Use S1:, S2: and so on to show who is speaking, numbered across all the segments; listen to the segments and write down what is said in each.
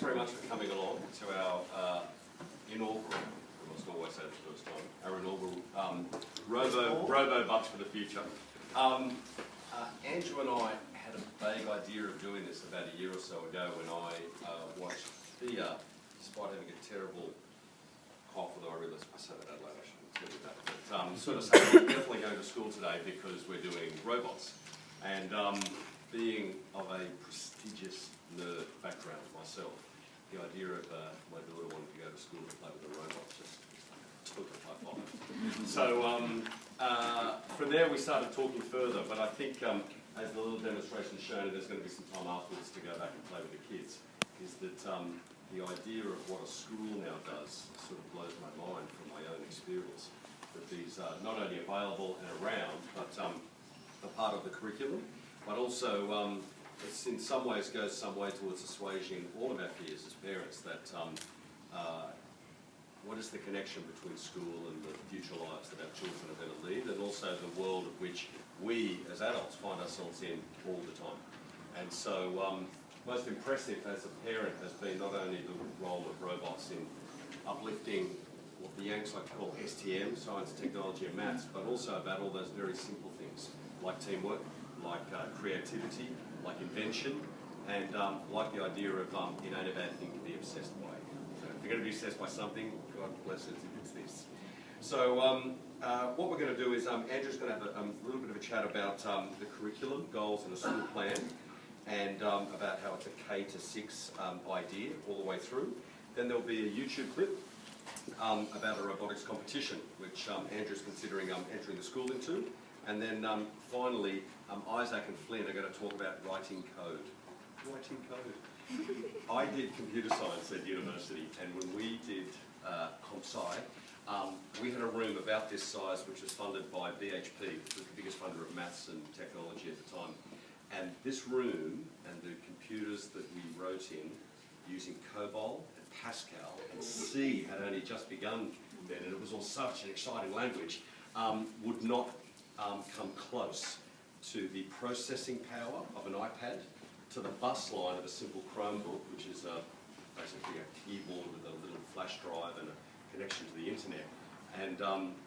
S1: Very much for coming along to our inaugural, I must always say the first time, our inaugural Robo Bucks for the Future. Andrew and I had a vague idea of doing this about a year or so ago when I watched Thea, despite having a terrible cough, although I realised I said that out loud, I shouldn't tell you that, but sort of saying we're definitely going to school today because we're doing robots. And being of a prestigious nerd background myself, the idea of my daughter wanting to go to school to play with the robots just took a high five. So from there we started talking further, but I think as the little demonstration has shown, there's going to be some time afterwards to go back and play with the kids, is that the idea of what a school now does sort of blows my mind from my own experience, that these are not only available and around, but a part of the curriculum, but also it's in some ways goes some way towards assuaging all of our fears as parents that what is the connection between school and the future lives that our children are going to lead, and also the world of which we as adults find ourselves in all the time. And so most impressive as a parent has been not only the role of robots in uplifting what the Yanks like to call STM, science, technology and maths, but also about all those very simple things like teamwork, like creativity, like invention, and like the idea of it ain't a bad thing to be obsessed by. So if you're going to be obsessed by something, God bless it if it's this. So what we're going to do is Andrew's going to have a little bit of a chat about the curriculum, goals and a school plan, and about how it's a K to 6 idea all the way through. Then there'll be a YouTube clip about a robotics competition, which Andrew's considering entering the school into. And then finally, Isaac and Flynn are going to talk about writing code. Writing code. I did computer science at university, and when we did comp sci, we had a room about this size which was funded by BHP, which was the biggest funder of maths and technology at the time. And this room and the computers that we wrote in using COBOL and Pascal and C had only just begun then, and it was all such an exciting language, would not come close to the processing power of an iPad, to the bus line of a simple Chromebook, which is basically a keyboard with a little flash drive and a connection to the internet. And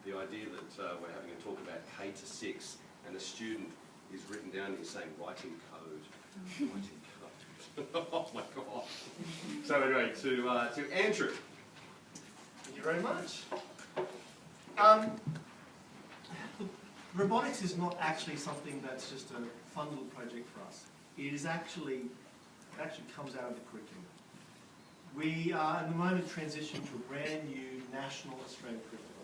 S1: the idea that we're having a talk about K to 6, and a student is written down here saying writing code. Writing code. Oh my God. So anyway, to Andrew.
S2: Thank you very much. Robotics is not actually something that's just a fun little project for us. It actually comes out of the curriculum. We are at the moment transitioning to a brand new national Australian curriculum.